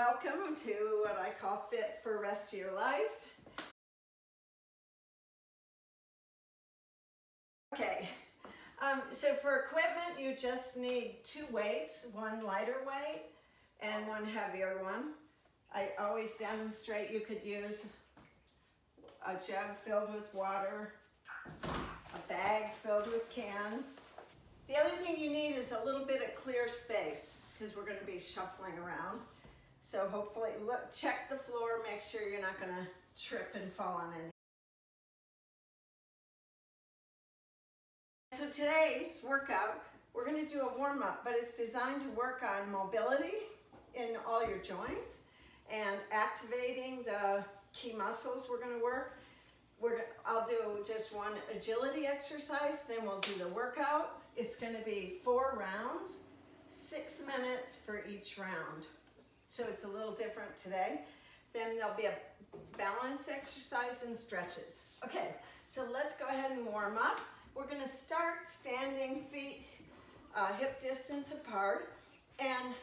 welcome to what I call Fit for Rest of Your Life. Okay, so for equipment you just need 2 weights, one lighter weight and one heavier one. I always demonstrate you could use a jug filled with water, a bag filled with cans. The other thing you need is a little bit of clear space because we're going to be shuffling around. So hopefully, look, check the floor, make sure you're not going to trip and fall on any. So today's workout, we're going to do a warm-up, but it's designed to work on mobility in all your joints and activating the key muscles we're going to work. I'll do just one agility exercise, then we'll do the workout. It's going to be 4 rounds, 6 minutes for each round. So it's a little different today. Then there'll be a balance exercise and stretches. Okay, so let's go ahead and warm up. We're going to start standing, feet hip distance apart, and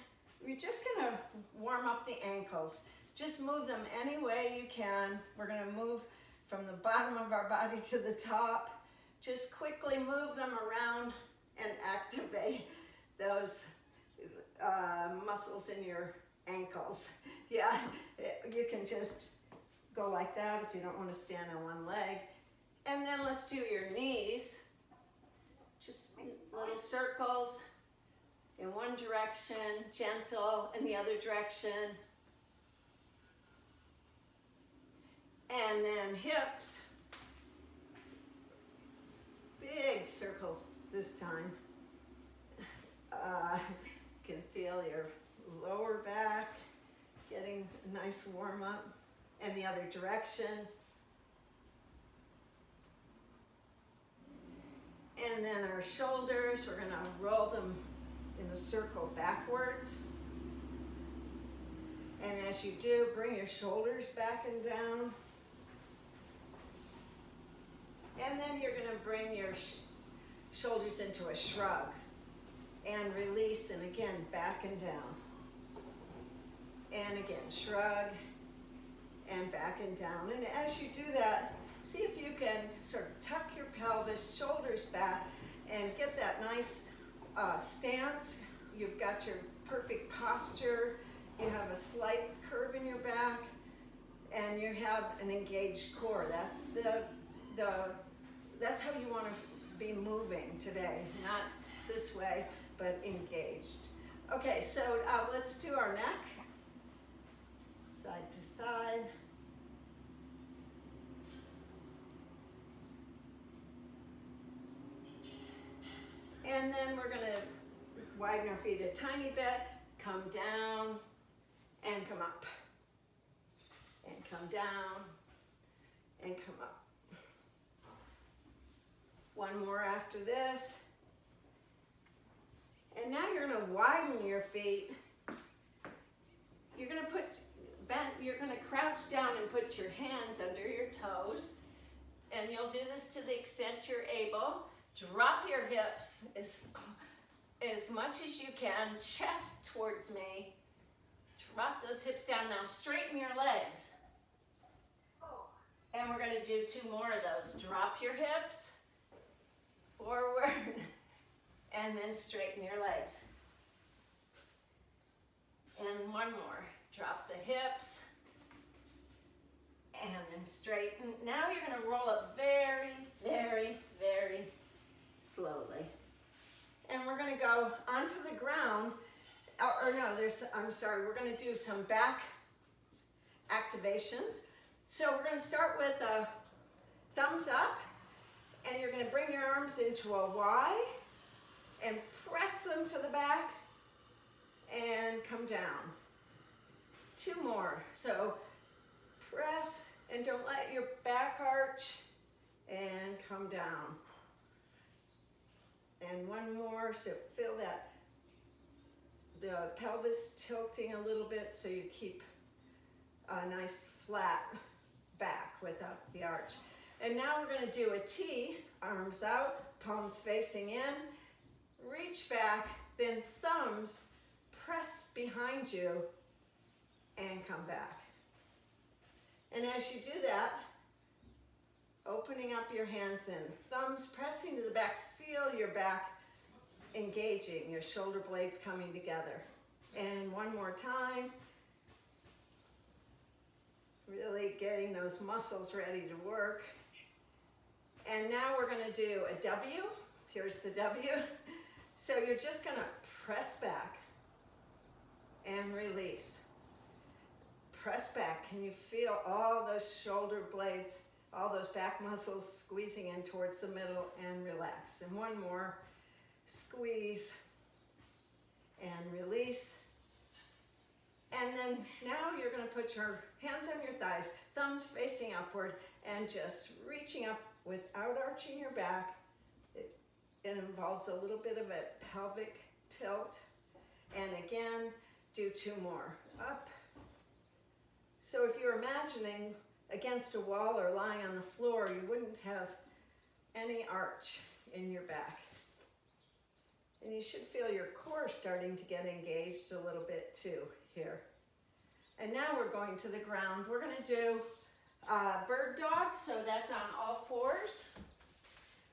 we're just going to warm up the ankles. Just move them any way you can. We're going to move from the bottom of our body to the top. Just quickly move them around and activate those muscles in your ankles. Yeah, you can just go like that if you don't want to stand on one leg. And then let's do your knees. Just little circles in one direction, gentle in the other direction. And then hips, big circles this time. You can feel your lower back getting a nice warm up, and the other direction. And then our shoulders, we're going to roll them in a circle backwards. And as you do, bring your shoulders back and down. And then you're going to bring your shoulders into a shrug and release, and again, back and down. And again, shrug and back and down. And as you do that, see if you can sort of tuck your pelvis, shoulders back, and get that nice stance. You've got your perfect posture. You have a slight curve in your back, and you have an engaged core. That's that's how you want to be moving today. Not this way, but engaged. Okay, so let's do our neck. Side to side. And then we're going to widen our feet a tiny bit, come down, and come up. And come down, and come up. One more after this. And now you're going to widen your feet. You're going to you're going to crouch down and put your hands under your toes. And you'll do this to the extent you're able. Drop your hips as much as you can, chest towards me. Drop those hips down. Now straighten your legs. And we're going to do 2 more of those. Drop your hips, forward, and then straighten your legs. And one more. Drop the hips, and then straighten. Now you're going to roll up very, very, very slowly. And we're going to go onto the ground, we're going to do some back activations. So we're going to start with a thumbs up, and you're going to bring your arms into a Y and press them to the back and come down. 2 more. So press and don't let your back arch and come down. And 1 more, so feel that the pelvis tilting a little bit so you keep a nice flat back without the arch. And now we're going to do a T, arms out, palms facing in, reach back, then thumbs press behind you and come back. And as you do that, opening up your hands then, thumbs pressing to the back, feel your back engaging, your shoulder blades coming together. And one more time, really getting those muscles ready to work. And now we're going to do a W. Here's the W. So you're just going to press back and release. Press back. Can you feel all those shoulder blades, all those back muscles squeezing in towards the middle, and relax. And one more. Squeeze and release. And then now you're going to put your hands on your thighs, thumbs facing upward, and just reaching up without arching your back. It involves a little bit of a pelvic tilt. And again, do 2 more. Up. So if you're imagining against a wall or lying on the floor, you wouldn't have any arch in your back. And you should feel your core starting to get engaged a little bit too here. And now we're going to the ground. We're going to do bird dog, so that's on all fours.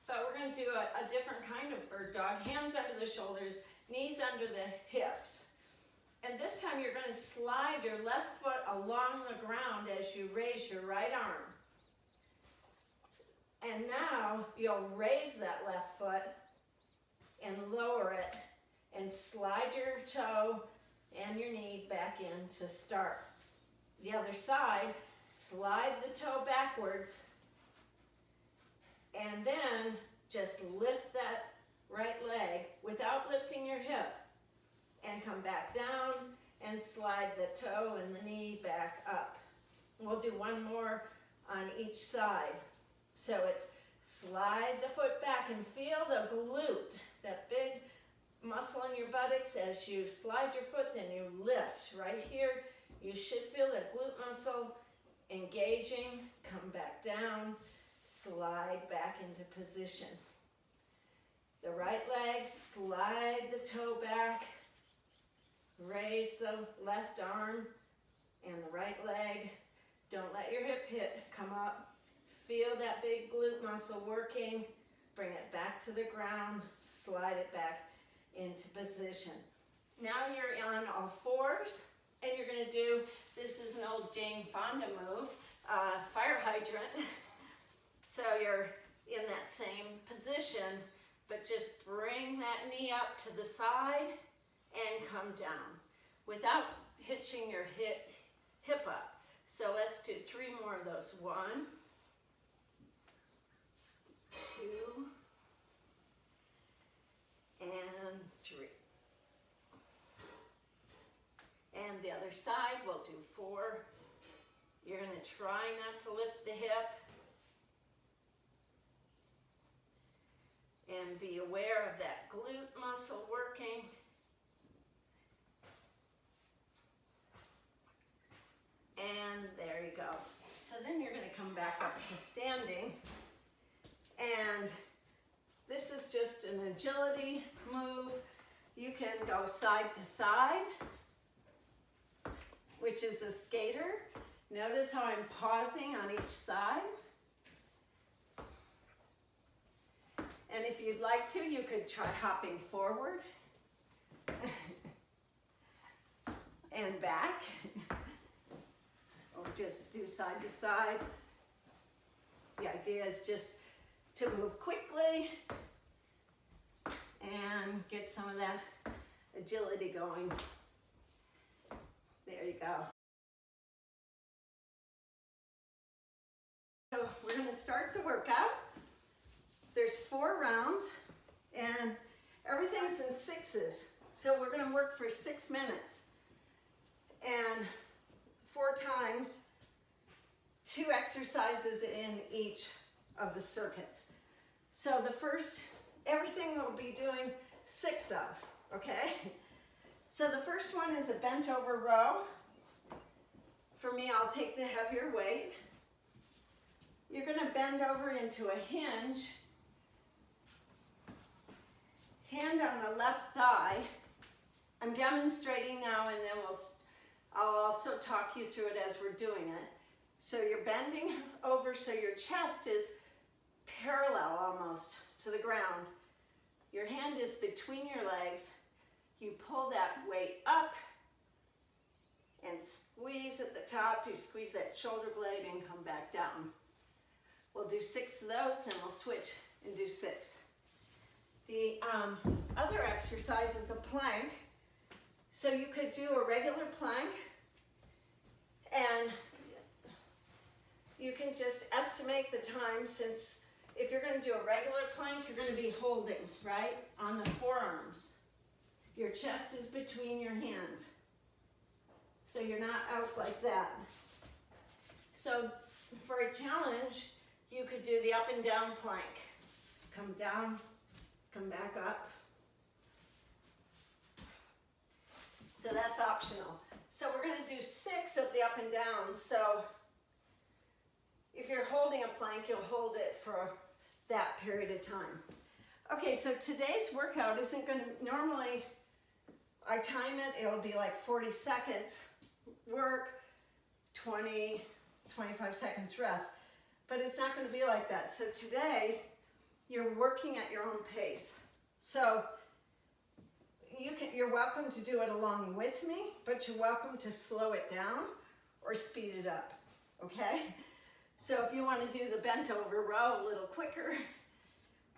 But we're going to do a different kind of bird dog. Hands under the shoulders, knees under the hips. And this time you're going to slide your left foot along the ground as you raise your right arm. And now you'll raise that left foot and lower it and slide your toe and your knee back in to start. The other side, slide the toe backwards and then just lift that right leg without lifting your hip and come back down and slide the toe and the knee back up. We'll do one more on each side. So it's slide the foot back and feel the glute, that big muscle in your buttocks. As you slide your foot, then you lift. Right here, you should feel that glute muscle engaging. Come back down, slide back into position. The right leg, slide the toe back, raise the left arm and the right leg. Don't let your hip come up. Feel that big glute muscle working. Bring it back to the ground, slide it back into position. Now you're on all fours, and you're going to do, this is an old Jane Fonda move, fire hydrant. So you're in that same position, but just bring that knee up to the side and come down without hitching your hip up. So let's do 3 more of those. 1, 2, and 3. And the other side, we'll do 4. You're going to try not to lift the hip. And be aware of that glute muscle working. And there you go. So then you're going to come back up to standing. And this is just an agility move. You can go side to side, which is a skater. Notice how I'm pausing on each side. And if you'd like to, you could try hopping forward and back. Or just do side to side. The idea is just to move quickly and get some of that agility going. There you go. So we're going to start the workout. There's 4 rounds and everything's in 6s. So we're going to work for 6 minutes and 4 times, 2 exercises in each of the circuits. So the first, everything we'll be doing 6 of, okay? So the first one is a bent over row. For me, I'll take the heavier weight. You're going to bend over into a hinge. Hand on the left thigh. I'm demonstrating now, and then I'll also talk you through it as we're doing it. So you're bending over so your chest is parallel almost to the ground. Your hand is between your legs. You pull that weight up and squeeze at the top. You squeeze that shoulder blade and come back down. We'll do 6 of those, then we'll switch and do 6. The other exercise is a plank. So you could do a regular plank, and you can just estimate the time, since if you're going to do a regular plank, you're going to be holding, right, on the forearms. Your chest is between your hands, so you're not out like that. So for a challenge, you could do the up and down plank. Come down, come back up. So that's optional. So we're going to do 6 of the up and down. So if you're holding a plank, you'll hold it for that period of time. Okay, so today's workout isn't going to, normally I time it, it'll be like 40 seconds work, 20, 25 seconds rest. But it's not going to be like that. So today, you're working at your own pace. So you're welcome to do it along with me, but you're welcome to slow it down or speed it up, okay? So if you want to do the bent over row a little quicker,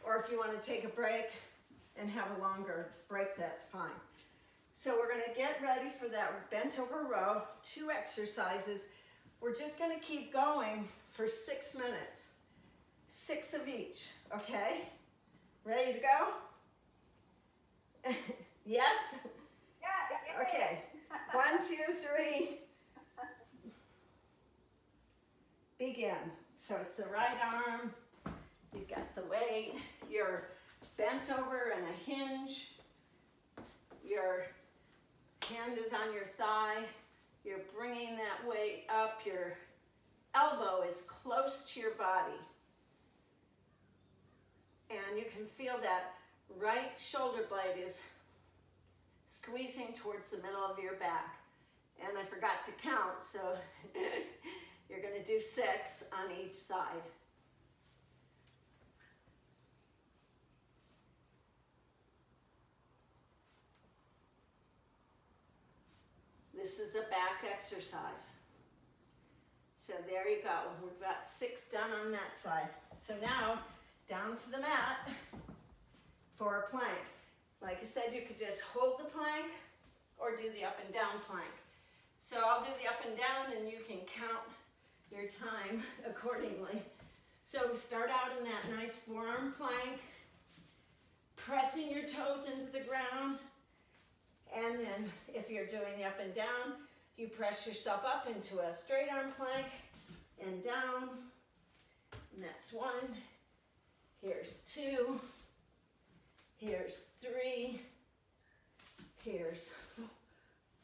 or if you want to take a break and have a longer break, that's fine. So we're going to get ready for that bent over row, 2 exercises. We're just going to keep going for 6 minutes, 6 of each, okay? Ready to go? Yes? Yes. Okay. 1, 2, 3. Begin. So it's the right arm. You've got the weight. You're bent over in a hinge. Your hand is on your thigh. You're bringing that weight up. Your elbow is close to your body. And you can feel that right shoulder blade is squeezing towards the middle of your back. And I forgot to count, so you're going to do 6 on each side. This is a back exercise. So there you go. We've got 6 done on that side. So now, down to the mat for a plank. Like I said, you could just hold the plank or do the up and down plank. So I'll do the up and down and you can count your time accordingly. So we start out in that nice forearm plank, pressing your toes into the ground. And then if you're doing the up and down, you press yourself up into a straight arm plank and down. And that's 1. Here's 2. Here's 3. Here's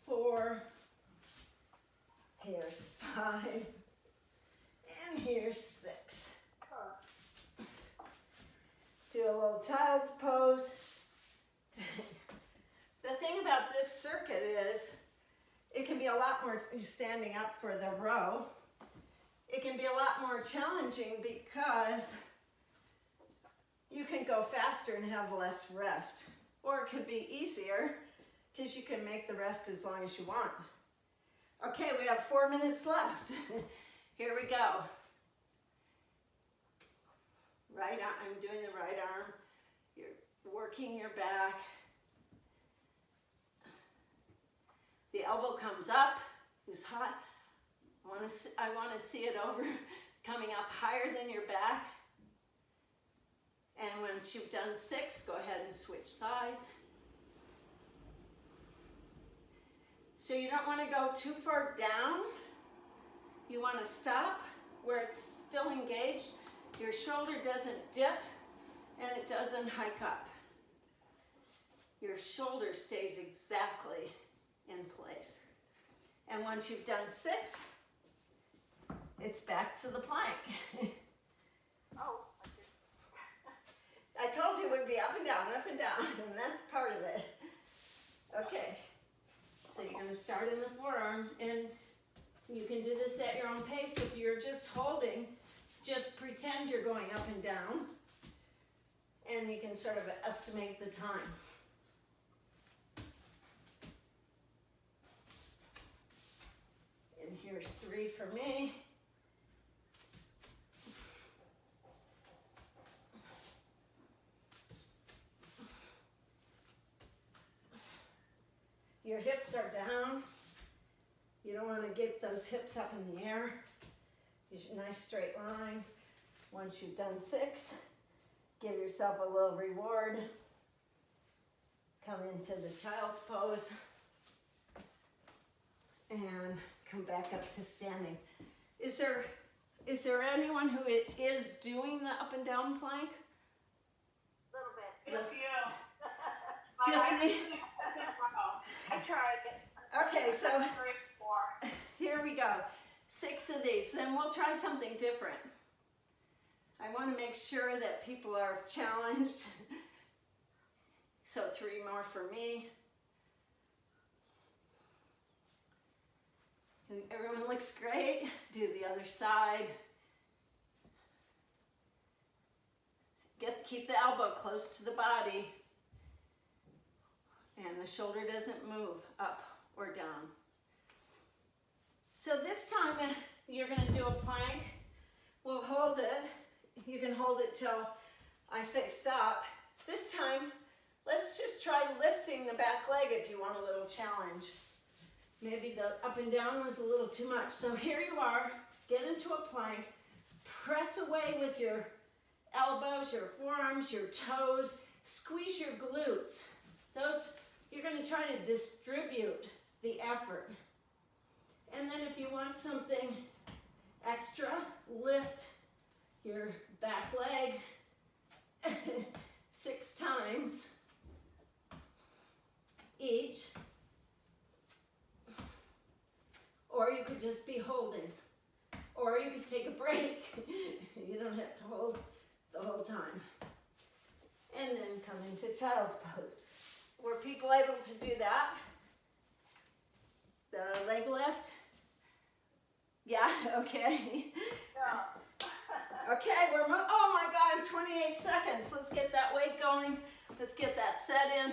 4. Here's 5. And here's 6. Do a little child's pose. The thing about this circuit is it can be a lot more standing up for the row. It can be a lot more challenging because you can go faster and have less rest. Or it could be easier because you can make the rest as long as you want. Okay, we have 4 minutes left. Here we go. Right arm, I'm doing the right arm. You're working your back. The elbow comes up, is hot. I want to see it over, coming up higher than your back. And once you've done 6, go ahead and switch sides. So you don't want to go too far down. You want to stop where it's still engaged. Your shoulder doesn't dip and it doesn't hike up. Your shoulder stays exactly in place. And once you've done 6, it's back to the plank. Oh. I told you it would be up and down, and that's part of it. Okay, so you're going to gonna start in the forearm, and you can do this at your own pace. If you're just holding, just pretend you're going up and down, and you can sort of estimate the time. And here's 3 for me. Your hips are down. You don't want to get those hips up in the air. Use a nice straight line. Once you've done 6, give yourself a little reward. Come into the child's pose. And come back up to standing. Is there anyone who is doing the up and down plank? A little bit. A few. Just me? I tried it. Okay, so 3, 4. here we go. 6 of these. Then we'll try something different. I want to make sure that people are challenged. So 3 more for me. And everyone looks great. Do the other side. Keep the elbow close to the body. And the shoulder doesn't move up or down. So this time you're going to do a plank. We'll hold it. You can hold it till I say stop. This time, let's just try lifting the back leg if you want a little challenge. Maybe the up and down was a little too much. So here you are. Get into a plank. Press away with your elbows, your forearms, your toes. Squeeze your glutes. You're going to try to distribute the effort. And then if you want something extra, lift your back leg 6 times each. Or you could just be holding. Or you could take a break. You don't have to hold the whole time. And then come into child's pose. Were people able to do that? The leg lift? Yeah, okay. Yeah. Okay, oh my God, 28 seconds. Let's get that weight going. Let's get that set in.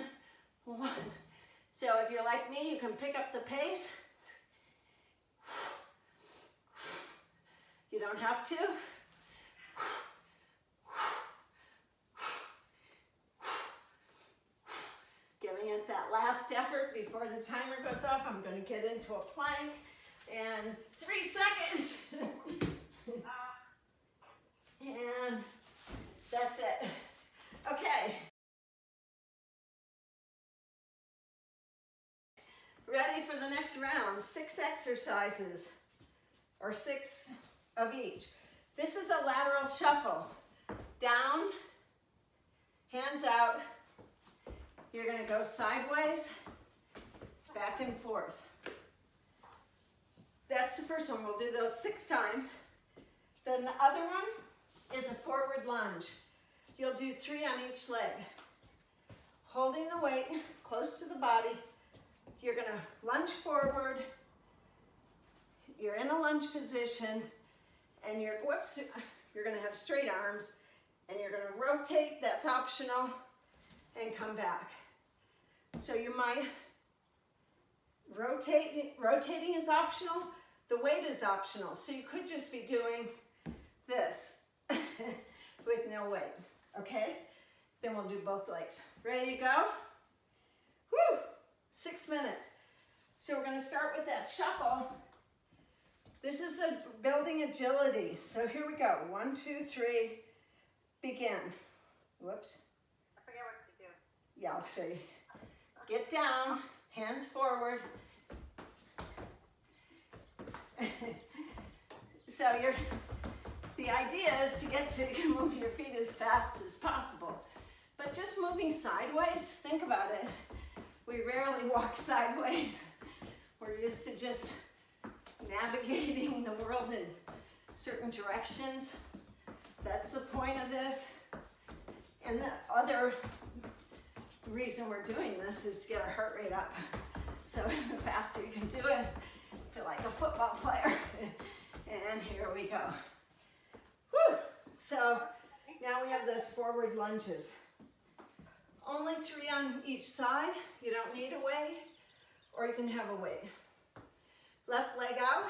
1. So if you're like me, you can pick up the pace. You don't have to. Giving it that last effort before the timer goes off. I'm going to get into a plank. And 3 seconds. And that's it. Okay. Ready for the next round. 6 exercises, or 6 of each. This is a lateral shuffle. Down, hands out. You're going to go sideways, back and forth. That's the first one. We'll do those 6 times. Then the other one is a forward lunge. You'll do 3 on each leg. Holding the weight close to the body. You're going to lunge forward. You're in a lunge position. And you're going to have straight arms. And you're going to rotate. That's optional. And come back. So you might rotating is optional. The weight is optional. So you could just be doing this with no weight. Okay? Then we'll do both legs. Ready to go? Woo! 6 minutes. So we're going to start with that shuffle. This is building agility. So here we go. 1, 2, 3. Begin. Whoops. I forget what to do. Yeah, I'll show you. Get down, hands forward. So the idea is to get so you can move your feet as fast as possible. But just moving sideways, think about it. We rarely walk sideways. We're used to just navigating the world in certain directions. That's the point of this. And the other reason we're doing this is to get our heart rate up. So the faster you can do it, feel like a football player. And here we go. Woo! So now we have those forward lunges. Only 3 on each side. You don't need a weight, or you can have a weight. Left leg out.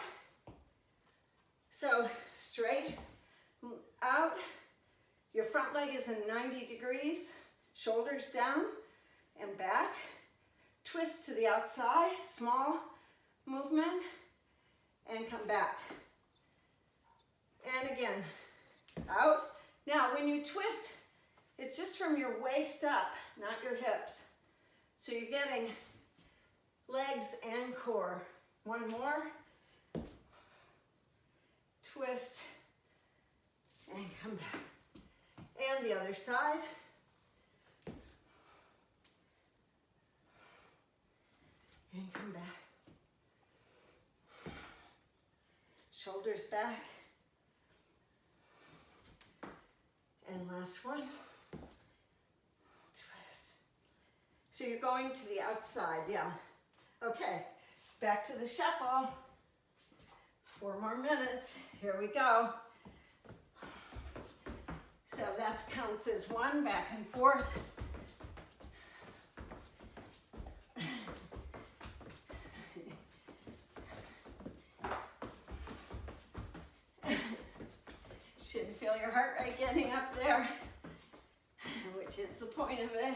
So straight out. Your front leg is in 90 degrees. Shoulders down and back. Twist to the outside, small movement, and come back. And again, out. Now when you twist, it's just from your waist up, not your hips. So you're getting legs and core. One more. Twist and come back. And the other side. And come back. Shoulders back. And last one. Twist. So you're going to the outside, yeah. Okay, back to the shuffle. 4 more minutes. Here we go. So that counts as 1, back and forth. Should feel your heart rate getting up there, which is the point of it.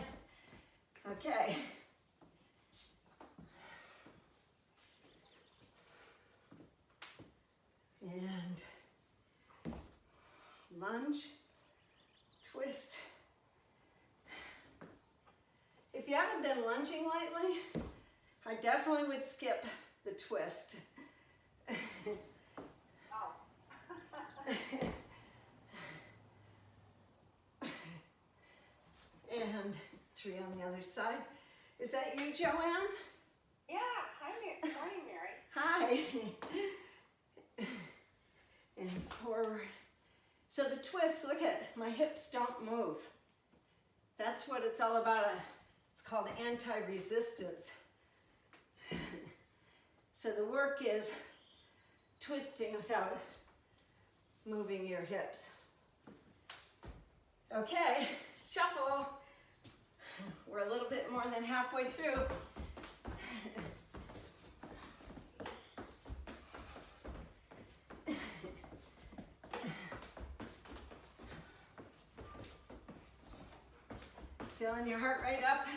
Okay. And lunge, twist. If you haven't been lunging lately, I definitely would skip the twist. Oh. And 3 on the other side. Is that you, Joanne? Yeah. Hi, morning, Mary. Hi. And forward. So the twist, look at, my hips don't move. That's what it's all about. It's called anti-resistance. So the work is twisting without moving your hips. Okay, shuffle. We're a little bit more than halfway through. Feeling your heart rate up.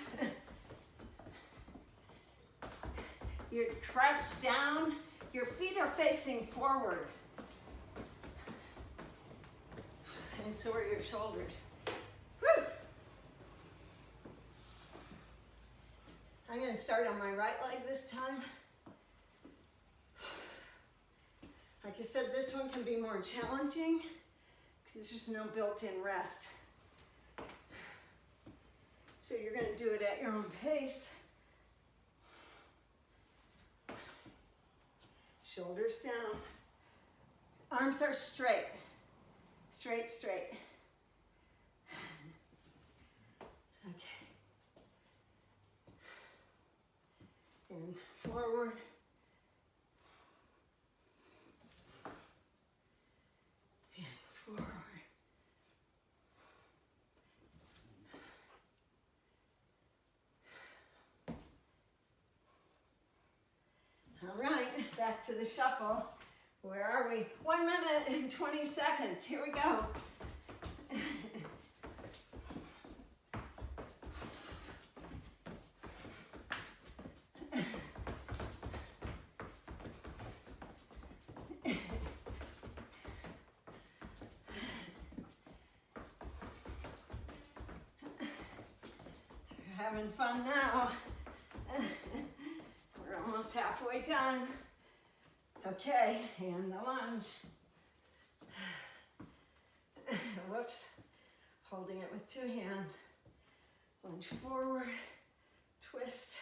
You're crouched down. Your feet are facing forward. And so are your shoulders. Whew. I'm going to start on my right leg this time. Like I said, this one can be more challenging because there's no built-in rest. So you're going to do it at your own pace. Shoulders down. Arms are straight. Straight, straight. Okay. And forward. And forward. All right, back to the shuffle. Where are we? 1 minute and 20 seconds. Here we go. We're having fun now. We're almost halfway done. Okay, and the lunge. Whoops. Holding it with 2 hands. Lunge forward, twist,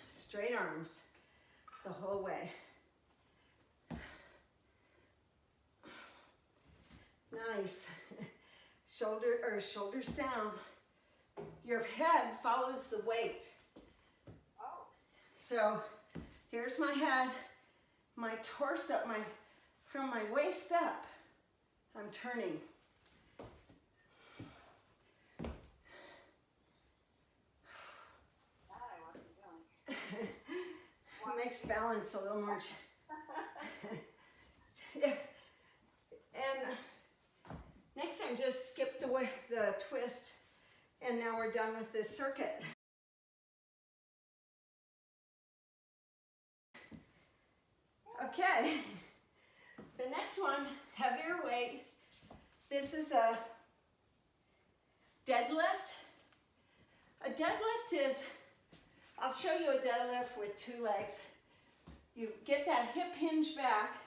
straight arms the whole way. Nice. Shoulders down. Your head follows the weight. Oh. So here's my head, my torso, from my waist up, I'm turning. That I wasn't doing. It makes balance a little more. Yeah. And next time, just skip the twist, and now we're done with this circuit. Okay, the next one, heavier weight. This is a deadlift. A deadlift is, I'll show you a deadlift with 2 legs. You get that hip hinge back,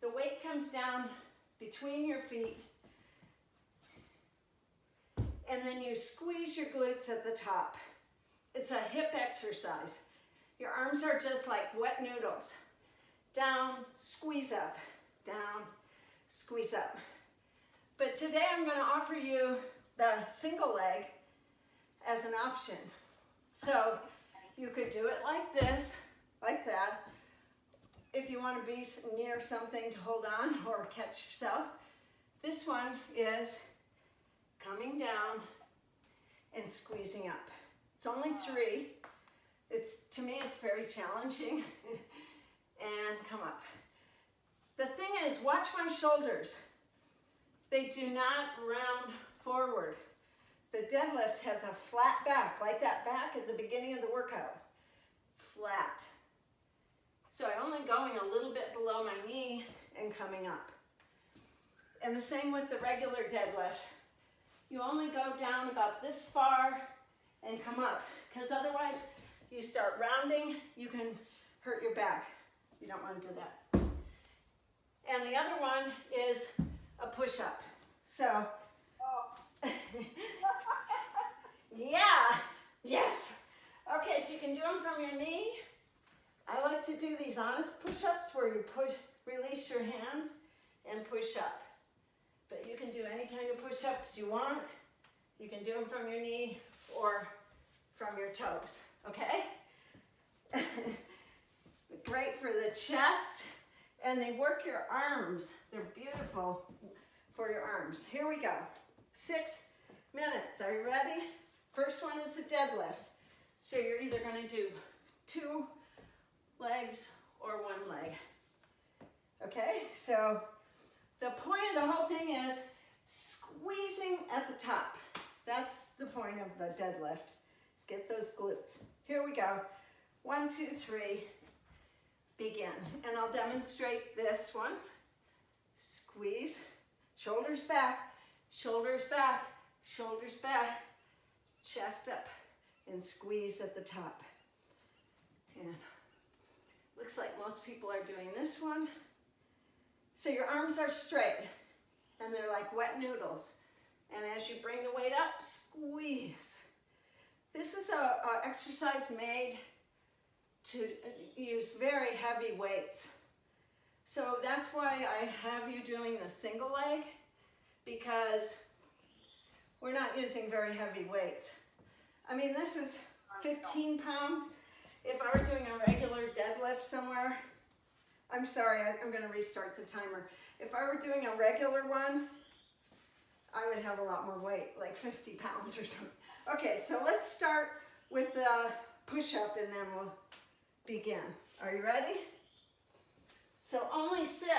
the weight comes down between your feet, and then you squeeze your glutes at the top. It's a hip exercise. Your arms are just like wet noodles. Down, squeeze up, down, squeeze up. But today I'm going to offer you the single leg as an option. So you could do it like this, like that. If you want to be near something to hold on or catch yourself. This one is coming down and squeezing up. It's only 3. To me, it's very challenging. And come up. The thing is, watch my shoulders. They do not round forward. The deadlift has a flat back, like that back at the beginning of the workout. Flat. So I'm only going a little bit below my knee and coming up. And the same with the regular deadlift. You only go down about this far and come up, because otherwise you start rounding, you can hurt your back. You don't want to do that. And the other one is a push-up. So, yeah, yes. Okay, so you can do them from your knee. I like to do these honest push-ups where you release your hands and push up. But you can do any kind of push-ups you want. You can do them from your knee or from your toes, okay? Great for the chest, and they work your arms. They're beautiful for your arms. Here we go. 6 minutes. Are you ready? First one is the deadlift. So you're either going to do 2 legs or 1 leg. Okay, so the point of the whole thing is squeezing at the top. That's the point of the deadlift, is get those glutes. Here we go. 1, 2, 3. Begin. And I'll demonstrate this one. Squeeze, shoulders back, shoulders back, shoulders back, chest up, and squeeze at the top. And looks like most people are doing this one. So your arms are straight, and they're like wet noodles. And as you bring the weight up, squeeze. This is an exercise made to use very heavy weights. So that's why I have you doing the single leg, because we're not using very heavy weights. I mean, this is 15 pounds. If I were doing a regular deadlift somewhere, I'm sorry, I'm going to restart the timer. If I were doing a regular one, I would have a lot more weight, like 50 pounds or something. Okay, so let's start with the push-up and then we'll begin. Are you ready? So only 6.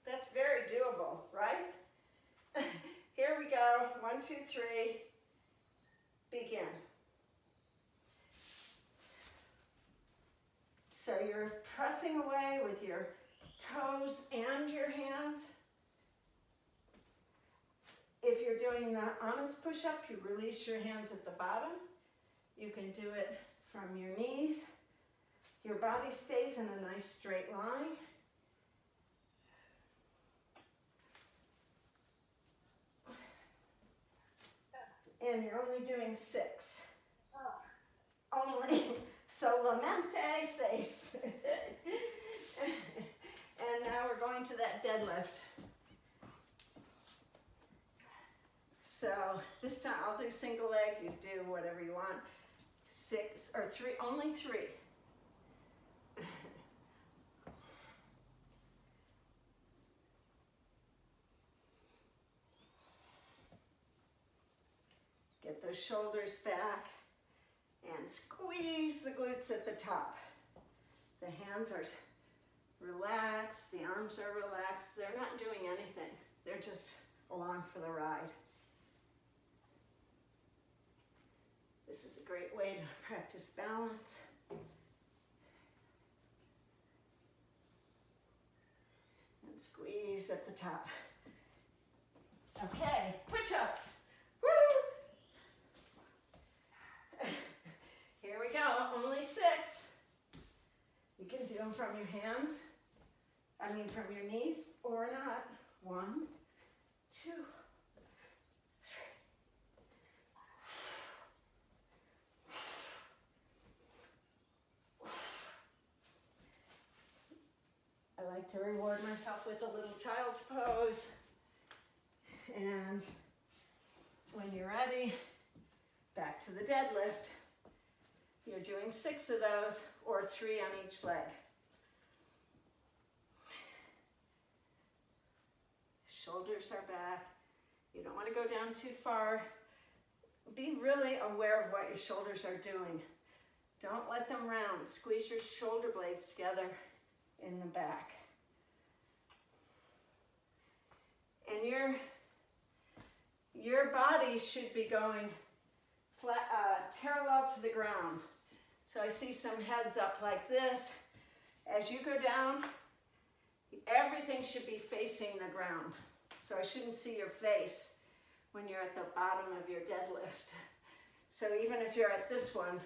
That's very doable, right? Here we go. 1, 2, 3. Begin. So you're pressing away with your toes and your hands. If you're doing the honest push-up, you release your hands at the bottom. You can do it from your knees. Your body stays in a nice straight line. And you're only doing 6. Only. Solamente 6. And now we're going to that deadlift. So this time I'll do single leg, you do whatever you want. 6 or 3, only 3. Get those shoulders back and squeeze the glutes at the top. The hands are relaxed, the arms are relaxed. They're not doing anything. They're just along for the ride. This is a great way to practice balance. And squeeze at the top. Okay, push-ups. Woo! Here we go, only 6. You can do them from your hands, from your knees or not. 1, 2, 3. I like to reward myself with a little child's pose. And when you're ready, back to the deadlift. You're doing 6 of those or 3 on each leg. Shoulders are back. You don't want to go down too far. Be really aware of what your shoulders are doing. Don't let them round. Squeeze your shoulder blades together in the back. And your body should be going flat, parallel to the ground. So I see some heads up like this. As you go down, everything should be facing the ground. So I shouldn't see your face when you're at the bottom of your deadlift. So even if you're at this one,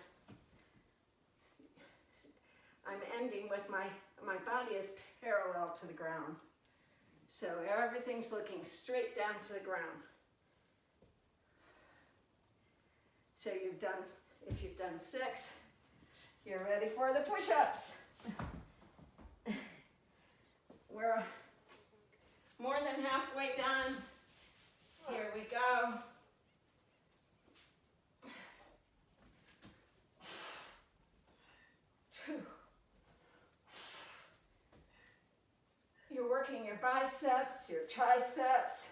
I'm ending with my body is parallel to the ground. So everything's looking straight down to the ground. So if you've done 6, you're ready for the push-ups. We're more than halfway done. Here we go. You're working your biceps, your triceps,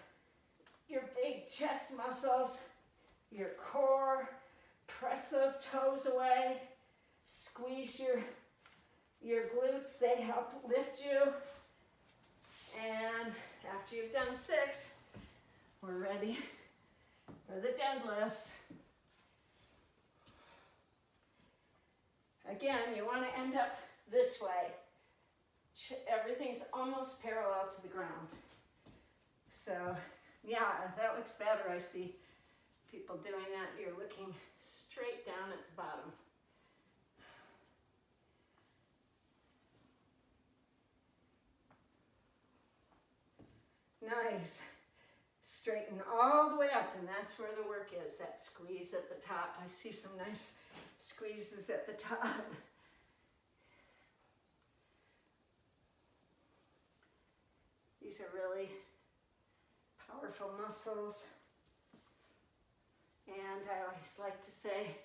your big chest muscles, your core. Press those toes away. Squeeze your glutes. They help lift you. And after you've done 6, we're ready for the deadlifts. Again, you want to end up this way. Everything's almost parallel to the ground. So, yeah, that looks better. I see people doing that. You're looking straight down at the bottom. Nice. Straighten all the way up, and that's where the work is, that squeeze at the top. I see some nice squeezes at the top. These are really powerful muscles. And I always like to say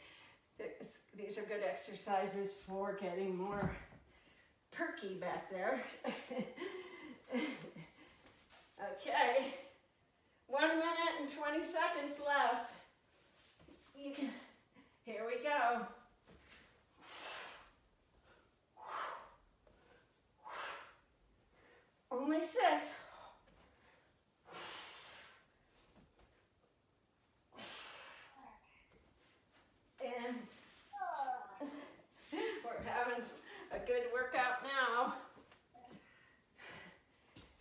that these are good exercises for getting more perky back there. Okay, 1 minute and 20 seconds left. Here we go. Only 6. And we're having a good workout now.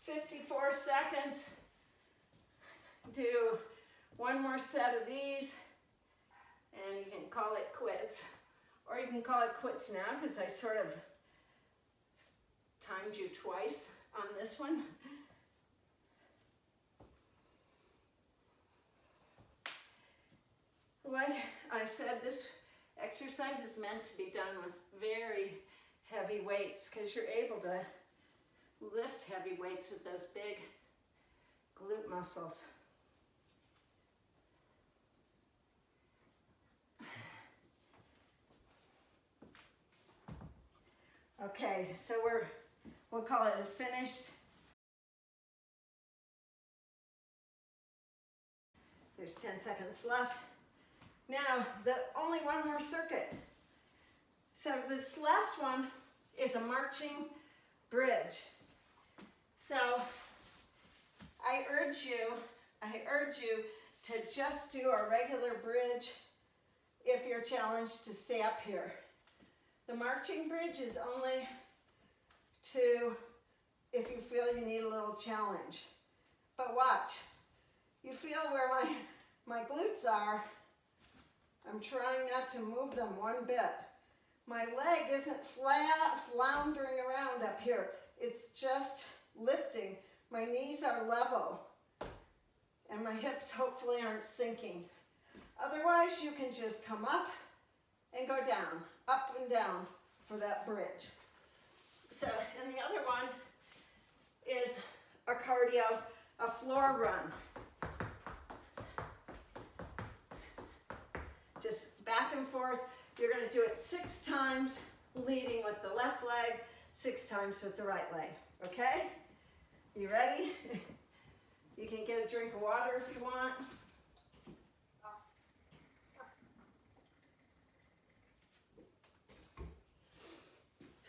54 seconds. Do 1 more set of these, and you can call it quits. Or you can call it quits now, because I sort of timed you twice on this one. Like I said, this exercise is meant to be done with very heavy weights, because you're able to lift heavy weights with those big glute muscles. Okay, so we'll call it finished. There's 10 seconds left. Now, only one more circuit. So this last one is a marching bridge. So I urge you to just do a regular bridge if you're challenged to stay up here. The marching bridge is only if you feel you need a little challenge. But watch, you feel where my glutes are. I'm trying not to move them one bit. My leg isn't flat, floundering around up here. It's just lifting. My knees are level. And my hips hopefully aren't sinking. Otherwise, you can just come up and go down, up and down for that bridge. So, and the other one is a cardio, a floor run. Just back and forth. You're going to do it 6 times, leading with the left leg, 6 times with the right leg. Okay? You ready? You can get a drink of water if you want.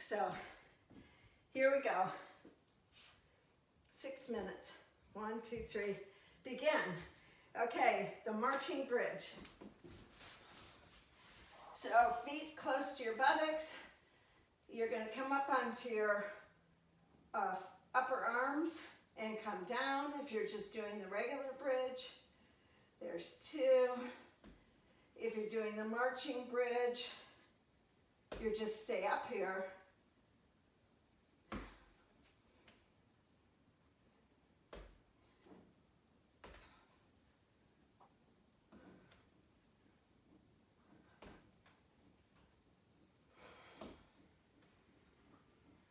So, here we go. 6 minutes. 1, 2, 3. Begin. Okay, the marching bridge. So, feet close to your buttocks. You're going to come up onto your upper arms and come down if you're just doing the regular bridge. There's 2. If you're doing the marching bridge, you just stay up here.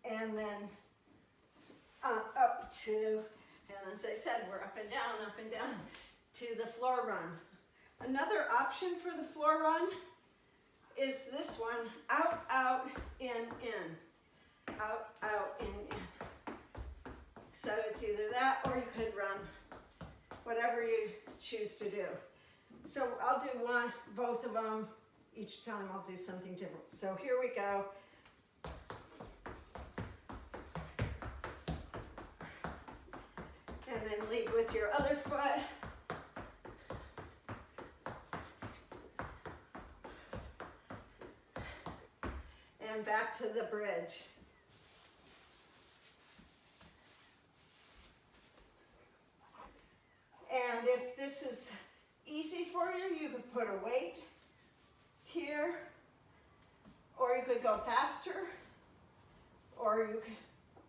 And then up to, and as I said, we're up and down to the floor run. Another option for the floor run is this one, out, out, in. Out, out, in. So it's either that or you could run, whatever you choose to do. So I'll do both of them. Each time I'll do something different. So here we go. And then lead with your other foot. And back to the bridge. And if this is easy for you, you could put a weight here, or you could go faster, or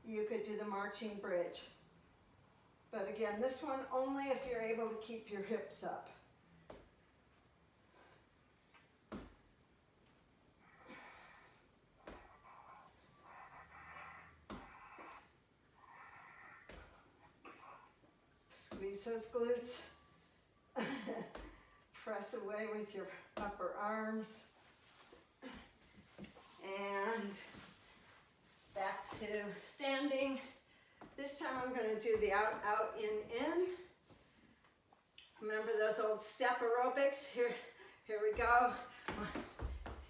you could do the marching bridge. But again, this one only if you're able to keep your hips up. Squeeze those glutes. Press away with your upper arms. And back to standing. This time I'm going to do the out, out, in. Remember those old step aerobics? Here we go.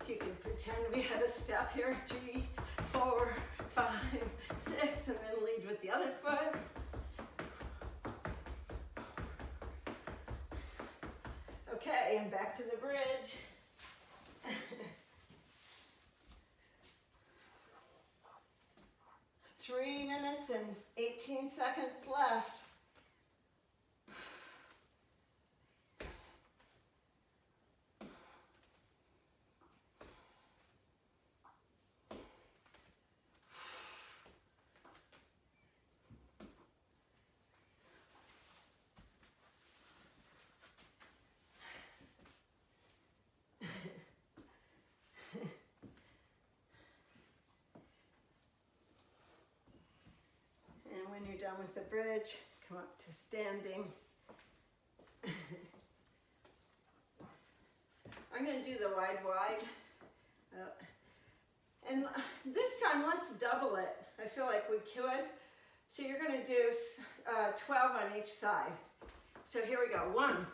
You can pretend we had a step here. 3, 4, 5, 6, and then lead with the other foot. Okay, and back to the bridge. 3 minutes and 18 seconds left. When you're done with the bridge, come up to standing. I'm going to do the wide. And this time, let's double it. I feel like we could. So you're gonna do 12 on each side. So here we go. 1,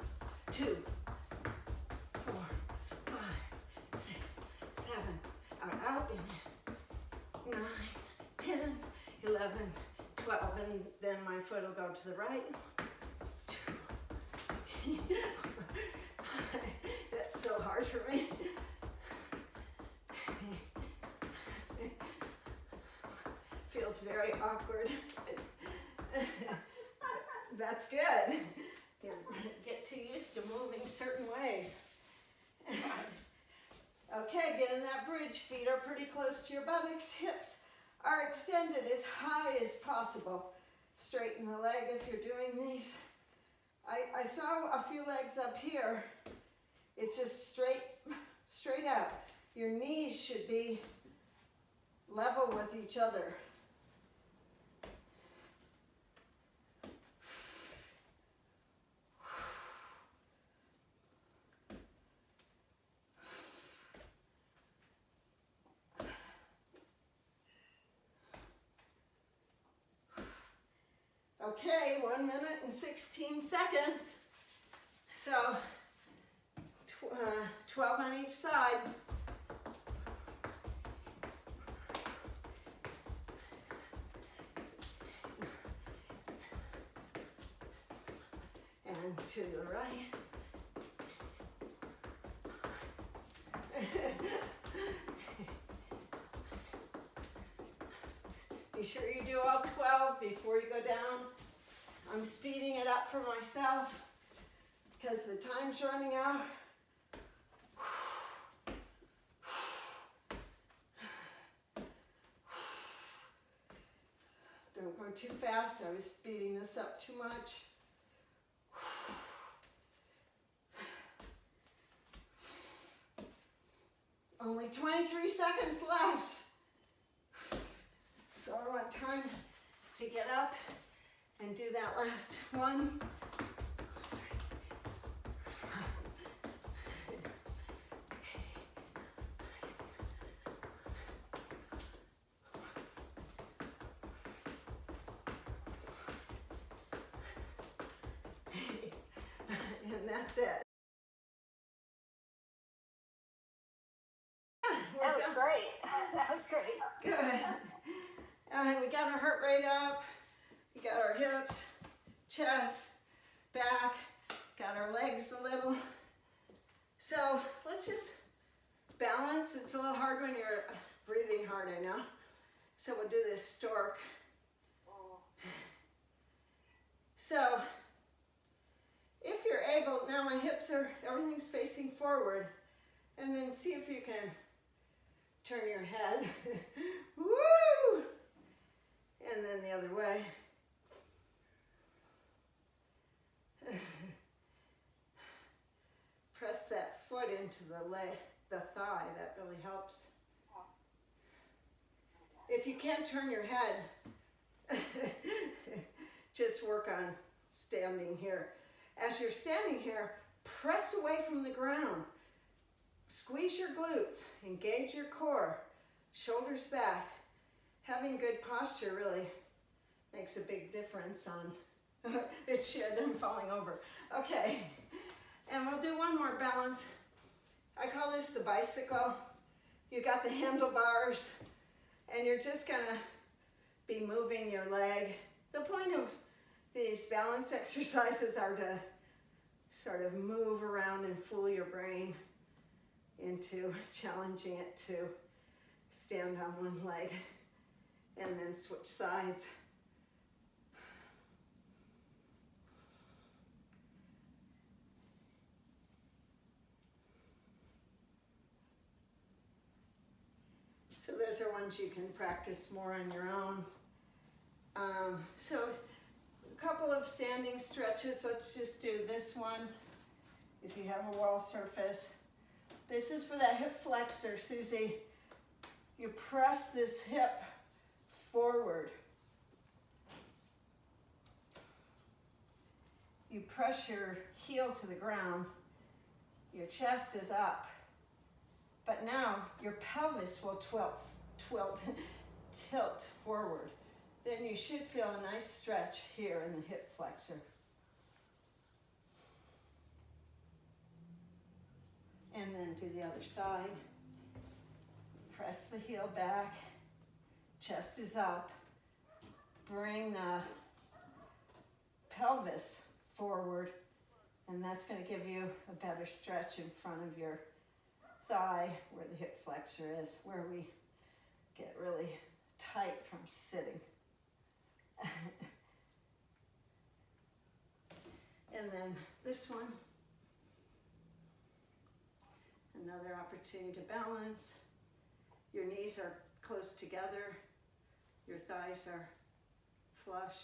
2, 4, 5, 6, 7, out, in 9, 10, 11, 12, and then my foot will go to the right. 2, that's so hard for me. Feels very awkward. That's good. You get too used to moving certain ways. Okay, get in that bridge. Feet are pretty close to your buttocks. Hips are extended as high as possible. Straighten the leg if you're doing these. I saw a few legs up here. It's just straight out. Your knees should be level with each other. Okay, 1 minute and 16 seconds. So, 12 on each side. And to the right. Be sure you do all 12 before you go down. I'm speeding it up for myself because the time's running out. Don't go too fast. I was speeding this up too much. Only 23 seconds left. So I want time to get up and do that last one. And that's it. That was great. That was great. Good. We got our heart rate up. We got our hips, chest, back. Got our legs a little. So let's just balance. It's a little hard when you're breathing hard, I know. So we'll do this stork. So if you're able, now my hips are, everything's facing forward. And then see if you can turn your head. Woo! And then the other way. Press that foot into the leg, the thigh. That really helps. If you can't turn your head, just work on standing here. As you're standing here, press away from the ground. Squeeze your glutes, engage your core, shoulders back. Having good posture really makes a big difference on, it's shit, I'm falling over. Okay, and we'll do one more balance. I call this the bicycle. You got the handlebars, and you're just gonna be moving your leg. The point of these balance exercises are to sort of move around and fool your brain into challenging it to stand on one leg and then switch sides. So those are ones you can practice more on your own. So a couple of standing stretches. Let's just do this one if you have a wall surface. This is for that hip flexor, Susie. You press this hip forward. You press your heel to the ground. Your chest is up. But now your pelvis will tilt forward. Then you should feel a nice stretch here in the hip flexor. And then do the other side. Press the heel back, chest is up. Bring the pelvis forward, and that's going to give you a better stretch in front of your thigh where the hip flexor is, where we get really tight from sitting. And then this one, another opportunity to balance. Your knees are close together, your thighs are flush.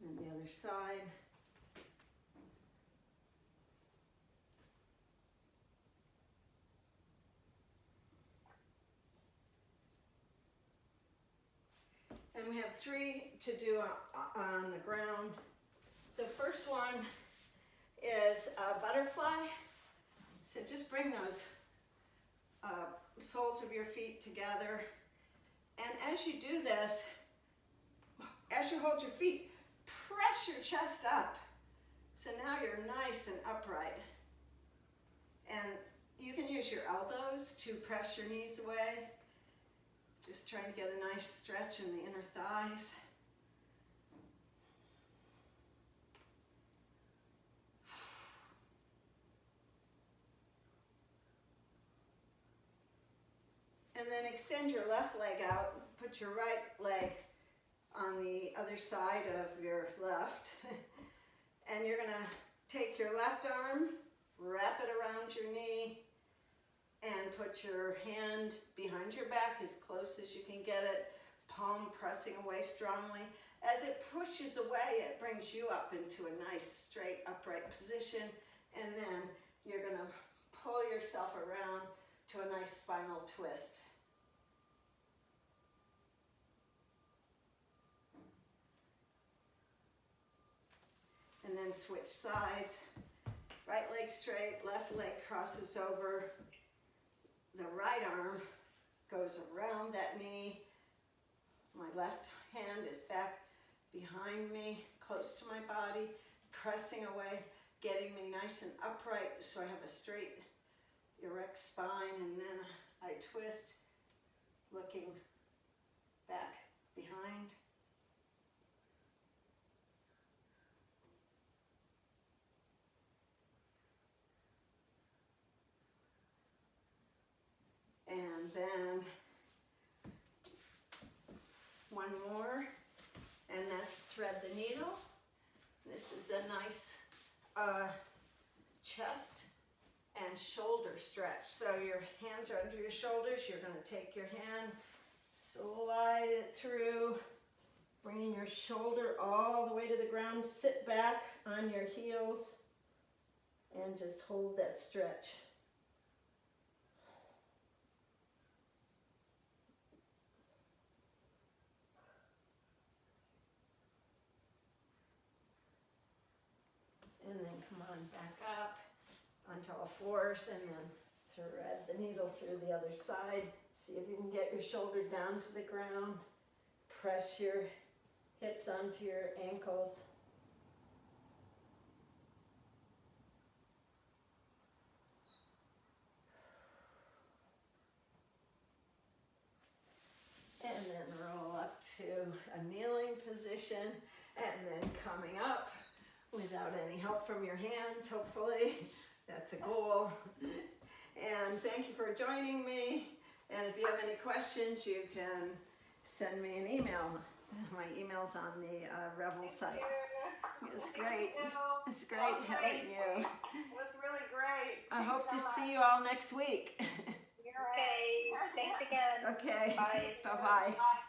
And the other side. And we have 3 to do on the ground. The first one is a butterfly. So just bring those soles of your feet together. And as you do this, as you hold your feet, press your chest up. So now you're nice and upright. And you can use your elbows to press your knees away. Just trying to get a nice stretch in the inner thighs. And then extend your left leg out. Put your right leg on the other side of your left. And you're going to take your left arm, wrap it around your knee, and put your hand behind your back as close as you can get it, palm pressing away strongly. As it pushes away, it brings you up into a nice straight upright position, and then you're going to pull yourself around to a nice spinal twist. And then switch sides. Right leg straight, left leg crosses over. The right arm goes around that knee. My left hand is back behind me, close to my body, pressing away, getting me nice and upright so I have a straight, erect spine, and then I twist, looking back behind. And then one more, and that's thread the needle. This is a nice chest and shoulder stretch. So your hands are under your shoulders. You're going to take your hand, slide it through, bringing your shoulder all the way to the ground. Sit back on your heels and just hold that stretch. And then come on back up onto all fours, and then thread the needle through the other side. See if you can get your shoulder down to the ground. Press your hips onto your ankles. And then roll up to a kneeling position, and then coming up without any help from your hands, hopefully. That's a goal. And thank you for joining me. And if you have any questions, you can send me an email. My email's on the Revel site. It's great. It's great having you. It was really great. I Thanks hope so to much. see you all next week. You're right. Okay, thanks again. Okay. Bye. Bye-bye. Bye.